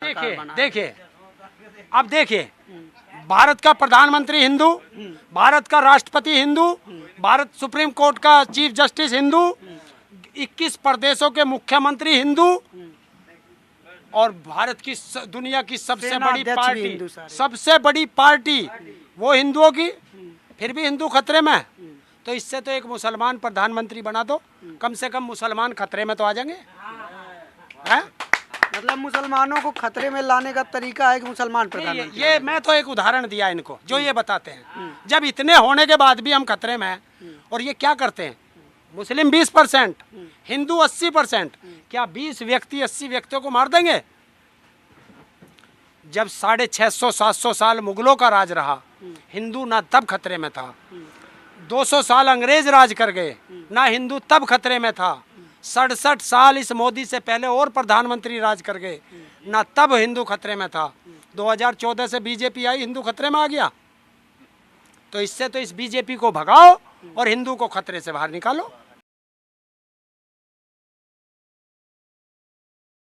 देखिए देखिए, अब देखिए, भारत का प्रधानमंत्री हिंदू, भारत का राष्ट्रपति हिंदू, भारत सुप्रीम कोर्ट का चीफ जस्टिस हिंदू, 21 प्रदेशों के मुख्यमंत्री हिंदू, और भारत की दुनिया की सबसे बड़ी पार्टी, सबसे बड़ी पार्टी वो हिंदुओं की, फिर भी हिंदू खतरे में। तो इससे तो एक मुसलमान प्रधानमंत्री बना दो, कम से कम मुसलमान खतरे में तो आ जाएंगे। है? मतलब मुसलमानों को खतरे में लाने का तरीका है कि मुसलमान प्रधानमंत्री। ये मैं तो एक उदाहरण दिया इनको, जो ये बताते हैं जब इतने होने के बाद भी हम खतरे में हैं, और ये क्या करते हैं, मुस्लिम 20%, हिंदू 80%, क्या 20 व्यक्ति 80 व्यक्तियों को मार देंगे? जब 650-700 साल मुगलों का राज रहा, हिंदू ना तब खतरे में था। 200 साल अंग्रेज राज कर गए, ना हिंदू तब खतरे में था। 67 साल इस मोदी से पहले और प्रधानमंत्री राज कर गए, ना तब हिंदू खतरे में था। 2014 से बीजेपी आई, हिंदू खतरे में आ गया। तो इससे तो इस बीजेपी को भगाओ और हिंदू को खतरे से बाहर निकालो।